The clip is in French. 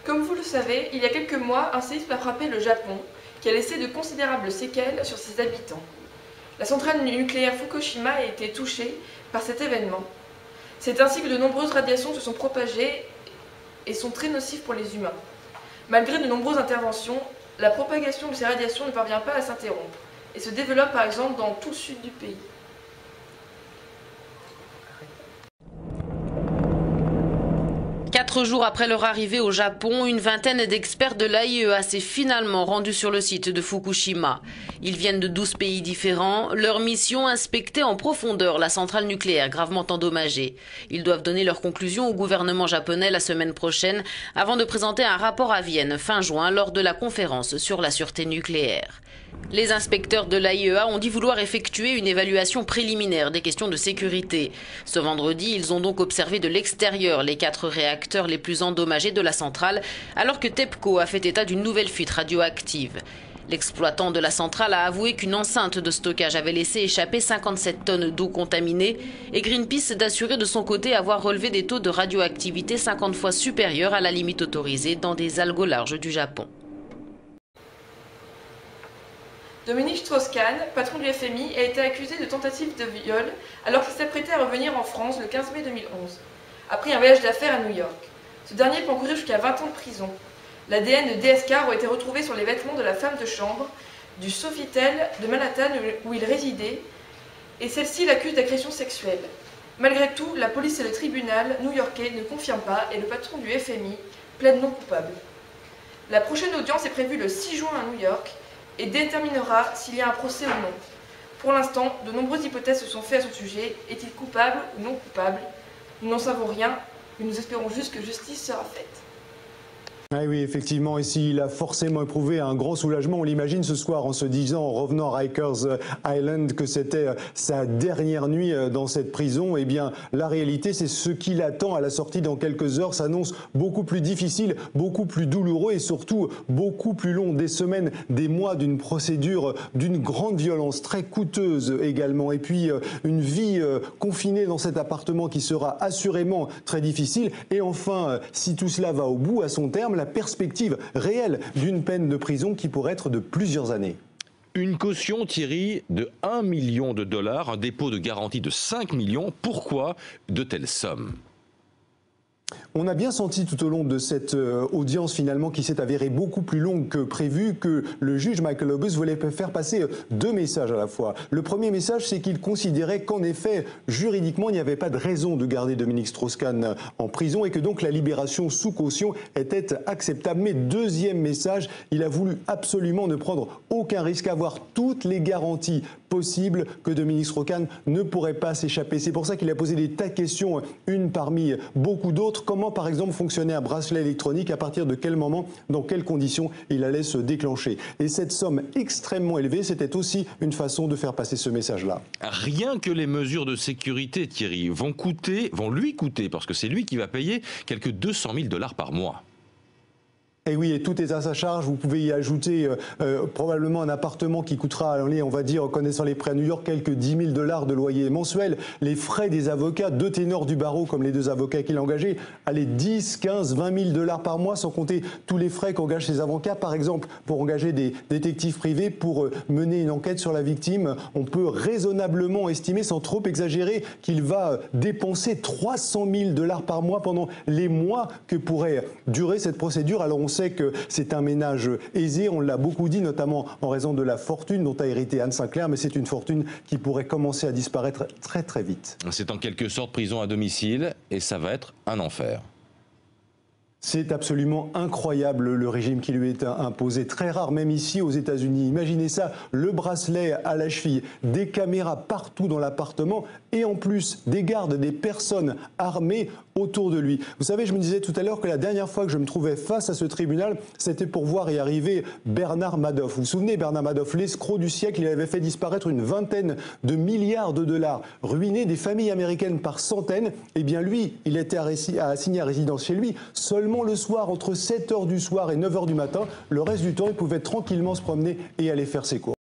Comme vous le savez, il y a quelques mois, un séisme a frappé le Japon, qui a laissé de considérables séquelles sur ses habitants. La centrale nucléaire Fukushima a été touchée par cet événement. C'est ainsi que de nombreuses radiations se sont propagées et sont très nocives pour les humains. Malgré de nombreuses interventions, la propagation de ces radiations ne parvient pas à s'interrompre et se développe par exemple dans tout le sud du pays. Quatre jours après leur arrivée au Japon, une vingtaine d'experts de l'AIEA s'est finalement rendue sur le site de Fukushima. Ils viennent de 12 pays différents. Leur mission, inspecter en profondeur la centrale nucléaire gravement endommagée. Ils doivent donner leurs conclusions au gouvernement japonais la semaine prochaine avant de présenter un rapport à Vienne fin juin lors de la conférence sur la sûreté nucléaire. Les inspecteurs de l'AIEA ont dit vouloir effectuer une évaluation préliminaire des questions de sécurité. Ce vendredi, ils ont donc observé de l'extérieur les 4 réacteurs les plus endommagés de la centrale, alors que TEPCO a fait état d'une nouvelle fuite radioactive. L'exploitant de la centrale a avoué qu'une enceinte de stockage avait laissé échapper 57 tonnes d'eau contaminée et Greenpeace d'assurer de son côté avoir relevé des taux de radioactivité 50 fois supérieurs à la limite autorisée dans des algues au large du Japon. Dominique Strauss-Kahn, patron du FMI, a été accusé de tentative de viol alors qu'il s'apprêtait à revenir en France le 15 mai 2011, après un voyage d'affaires à New York. Ce dernier peut encourir jusqu'à 20 ans de prison. L'ADN de DSK a été retrouvé sur les vêtements de la femme de chambre du Sofitel de Manhattan où il résidait, et celle-ci l'accuse d'agression sexuelle. Malgré tout, la police et le tribunal new-yorkais ne confirment pas et le patron du FMI plaide non coupable. La prochaine audience est prévue le 6 juin à New York et déterminera s'il y a un procès ou non. Pour l'instant, de nombreuses hypothèses se sont faites à son sujet. Est-il coupable ou non coupable? Nous n'en savons rien, mais nous espérons juste que justice sera faite. Ah oui, effectivement, ici, il a forcément éprouvé un grand soulagement. On l'imagine ce soir en se disant, en revenant à Rikers Island, que c'était sa dernière nuit dans cette prison. Eh bien, la réalité, c'est ce qui l'attend à la sortie dans quelques heures s'annonce beaucoup plus difficile, beaucoup plus douloureux et surtout beaucoup plus long. Des semaines, des mois d'une procédure d'une grande violence, très coûteuse également. Et puis, une vie confinée dans cet appartement qui sera assurément très difficile. Et enfin, si tout cela va au bout, à son terme, la perspective réelle d'une peine de prison qui pourrait être de plusieurs années. Une caution, Thierry, de 1 million de dollars, un dépôt de garantie de 5 millions. Pourquoi de telles sommes ? On a bien senti tout au long de cette audience finalement qui s'est avérée beaucoup plus longue que prévu que le juge Michael Lobus voulait faire passer 2 messages à la fois. Le premier message, c'est qu'il considérait qu'en effet, juridiquement, il n'y avait pas de raison de garder Dominique Strauss-Kahn en prison et que donc la libération sous caution était acceptable. Mais deuxième message, il a voulu absolument ne prendre aucun risque, avoir toutes les garanties possibles que Dominique Strauss-Kahn ne pourrait pas s'échapper. C'est pour ça qu'il a posé des tas de questions, une parmi beaucoup d'autres. Comment, par exemple, fonctionnait un bracelet électronique, à partir de quel moment, dans quelles conditions il allait se déclencher. Et cette somme extrêmement élevée, c'était aussi une façon de faire passer ce message-là. Rien que les mesures de sécurité, Thierry, vont lui coûter, parce que c'est lui qui va payer quelques 200 000 dollars par mois. Et oui, et tout est à sa charge. Vous pouvez y ajouter probablement un appartement qui coûtera, on va dire, connaissant les prix à New York, quelques 10 000 dollars de loyer mensuel. Les frais des avocats, 2 ténors du barreau, comme les 2 avocats qu'il a engagés, allez, 10, 15, 20 000 dollars par mois, sans compter tous les frais qu'engagent ces avocats. Par exemple, pour engager des détectives privés, pour mener une enquête sur la victime, on peut raisonnablement estimer, sans trop exagérer, qu'il va dépenser 300 000 dollars par mois pendant les mois que pourrait durer cette procédure. Alors on sait que c'est un ménage aisé, on l'a beaucoup dit, notamment en raison de la fortune dont a hérité Anne Sinclair, mais c'est une fortune qui pourrait commencer à disparaître très très vite. C'est en quelque sorte prison à domicile et ça va être un enfer. C'est absolument incroyable le régime qui lui est imposé, très rare même ici aux États-Unis. Imaginez ça, le bracelet à la cheville, des caméras partout dans l'appartement et en plus des gardes, des personnes armées autour de lui. Vous savez, je me disais tout à l'heure que la dernière fois que je me trouvais face à ce tribunal, c'était pour voir y arriver Bernard Madoff. Vous vous souvenez, Bernard Madoff, l'escroc du siècle, il avait fait disparaître une vingtaine de milliards de dollars, ruiné des familles américaines par centaines. Eh bien lui, il était assigné à résidence chez lui seulement le soir, entre 7 h du soir et 9 h du matin. Le reste du temps, il pouvait tranquillement se promener et aller faire ses courses.